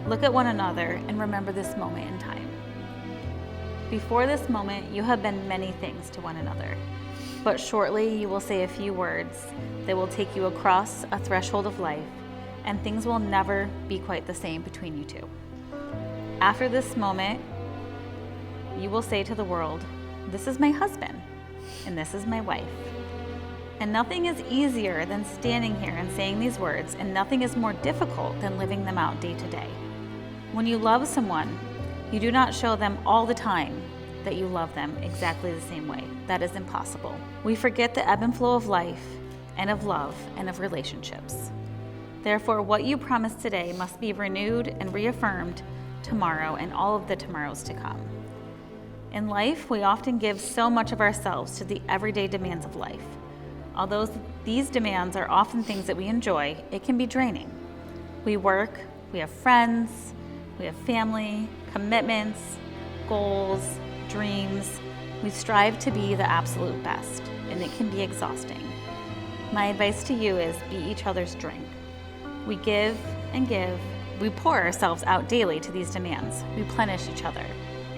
Look at one another and remember this moment in time. Before this moment, you have been many things to one another, but shortly you will say a few words that will take you across a threshold of life, and things will never be quite the same between you two. After this moment, you will say to the world, "This is my husband, and this is my wife." And nothing is easier than standing here and saying these words, and nothing is more difficult than living them out day to day. When you love someone, you do not show them all the time that you love them exactly the same way. That is impossible. We forget the ebb and flow of life and of love and of relationships. Therefore, what you promise today must be renewed and reaffirmed tomorrow and all of the tomorrows to come. In life, we often give so much of ourselves to the everyday demands of life. Although these demands are often things that we enjoy, it can be draining. We work, we have friends, we have family, commitments, goals, dreams. We strive to be the absolute best, and it can be exhausting. My advice to you is be each other's drink. We give and give. We pour ourselves out daily to these demands. We replenish each other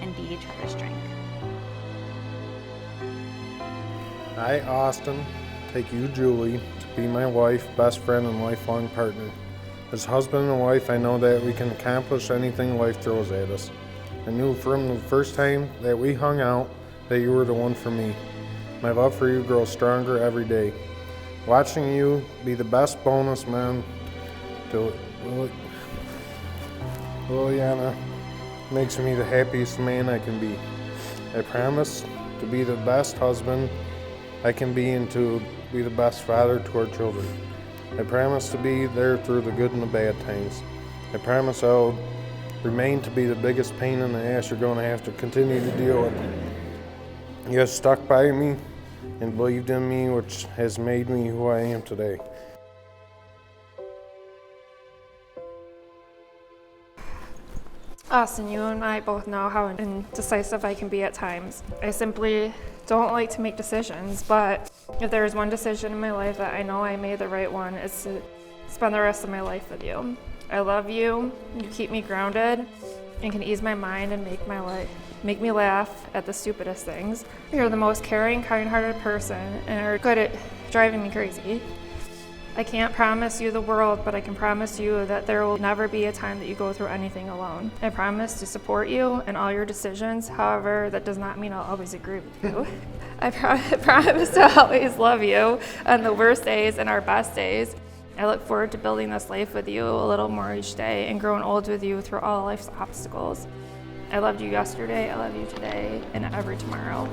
and be each other's drink. I, Austin, take you, Julie, to be my wife, best friend, and lifelong partner. As husband and wife, I know that we can accomplish anything life throws at us. I knew from the first time that we hung out that you were the one for me. My love for you grows stronger every day. Watching you be the best bonus man to Liliana makes me the happiest man I can be. I promise to be the best husband I can be and to be the best father to our children. I promise to be there through the good and the bad times. I promise I'll remain to be the biggest pain in the ass you're going to have to continue to deal with. You have stuck by me and believed in me, which has made me who I am today. Austin, you and I both know how indecisive I can be at times. I simply don't like to make decisions, but if there is one decision in my life that I know I made the right one, it's to spend the rest of my life with you. I love you. You keep me grounded and can ease my mind and make me laugh at the stupidest things. You're the most caring, kind-hearted person and are good at driving me crazy. I can't promise you the world, but I can promise you that there will never be a time that you go through anything alone. I promise to support you in all your decisions. However, that does not mean I'll always agree with you. I promise to always love you on the worst days and our best days. I look forward to building this life with you a little more each day and growing old with you through all life's obstacles. I loved you yesterday, I love you today, and every tomorrow.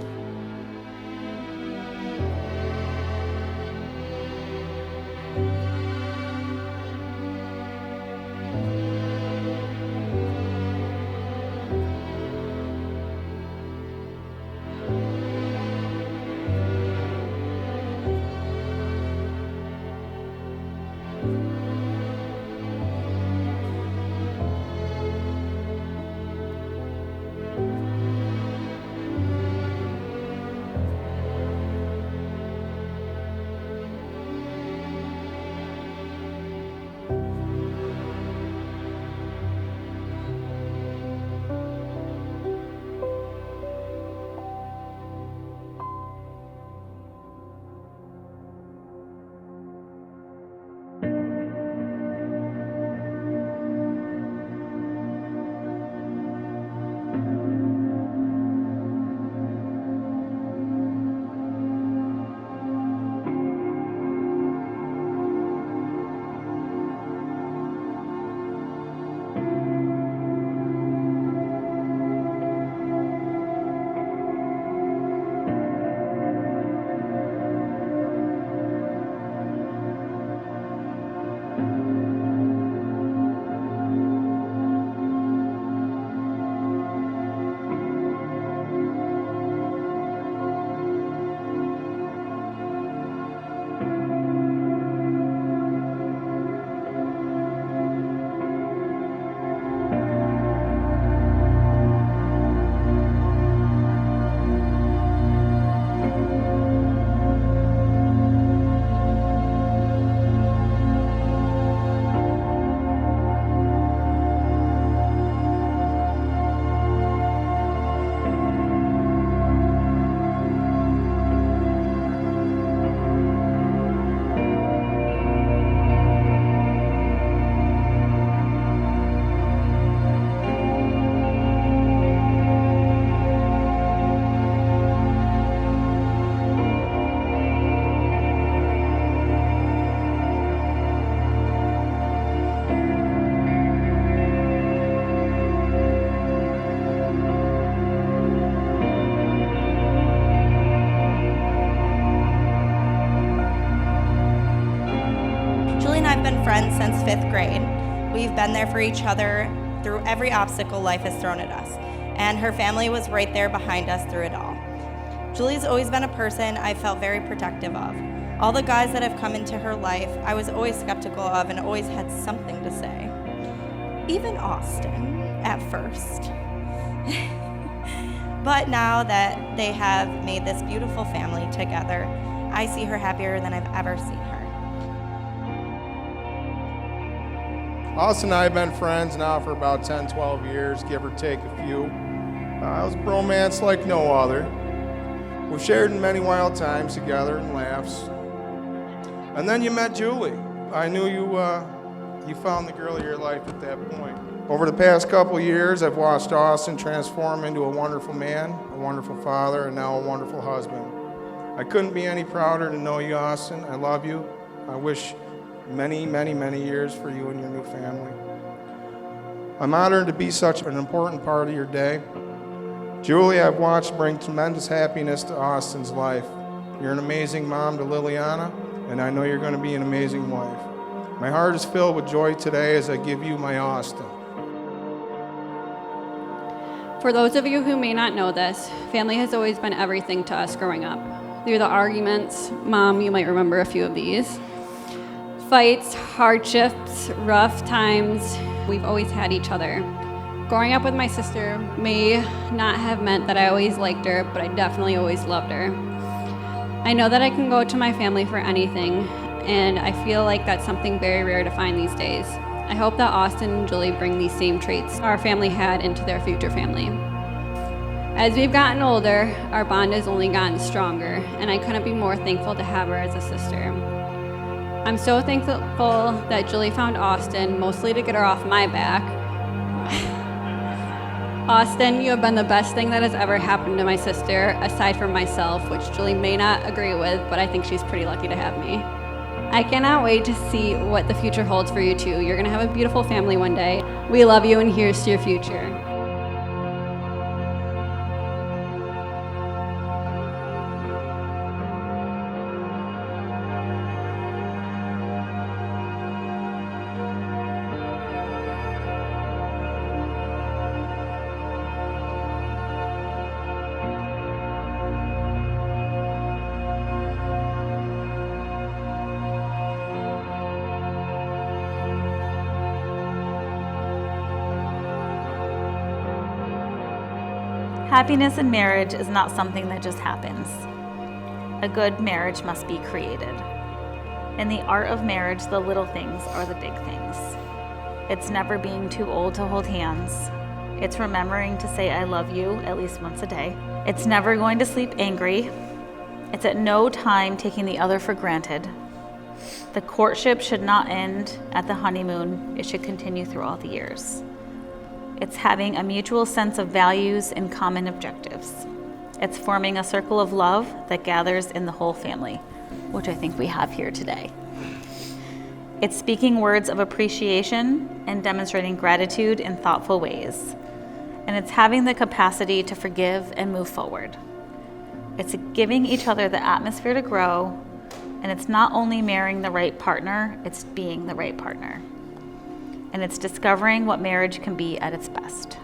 Julie and I have been friends since 5th grade. We've been there for each other through every obstacle life has thrown at us, and her family was right there behind us through it all. Julie's always been a person I felt very protective of. All the guys that have come into her life, I was always skeptical of and always had something to say. Even Austin, at first. But now that they have made this beautiful family together, I see her happier than I've ever seen her. Austin and I have been friends now for about 10, 12 years, give or take a few. It was a bromance like no other. We've shared in many wild times together and laughs. And then you met Julie. I knew you found the girl of your life at that point. Over the past couple years, I've watched Austin transform into a wonderful man, a wonderful father, and now a wonderful husband. I couldn't be any prouder to know you, Austin. I love you. I wish many, many, many years for you and your new family. I'm honored to be such an important part of your day. Julie, I've watched bring tremendous happiness to Austin's life. You're an amazing mom to Liliana, and I know you're going to be an amazing wife. My heart is filled with joy today as I give you my Austin. For those of you who may not know this, family has always been everything to us growing up. Through the arguments, Mom, you might remember a few of these, fights, hardships, rough times, we've always had each other. Growing up with my sister may not have meant that I always liked her, but I definitely always loved her. I know that I can go to my family for anything, and I feel like that's something very rare to find these days. I hope that Austin and Julie bring these same traits our family had into their future family. As we've gotten older, our bond has only gotten stronger, and I couldn't be more thankful to have her as a sister. I'm so thankful that Julie found Austin, mostly to get her off my back. Austin, you have been the best thing that has ever happened to my sister, aside from myself, which Julie may not agree with, but I think she's pretty lucky to have me. I cannot wait to see what the future holds for you two. You're gonna have a beautiful family one day. We love you, and here's to your future. Happiness in marriage is not something that just happens. A good marriage must be created. In the art of marriage, the little things are the big things. It's never being too old to hold hands. It's remembering to say I love you at least once a day. It's never going to sleep angry. It's at no time taking the other for granted. The courtship should not end at the honeymoon. It should continue through all the years. It's having a mutual sense of values and common objectives. It's forming a circle of love that gathers in the whole family, which I think we have here today. It's speaking words of appreciation and demonstrating gratitude in thoughtful ways. And it's having the capacity to forgive and move forward. It's giving each other the atmosphere to grow, and it's not only marrying the right partner, it's being the right partner. And it's discovering what marriage can be at its best.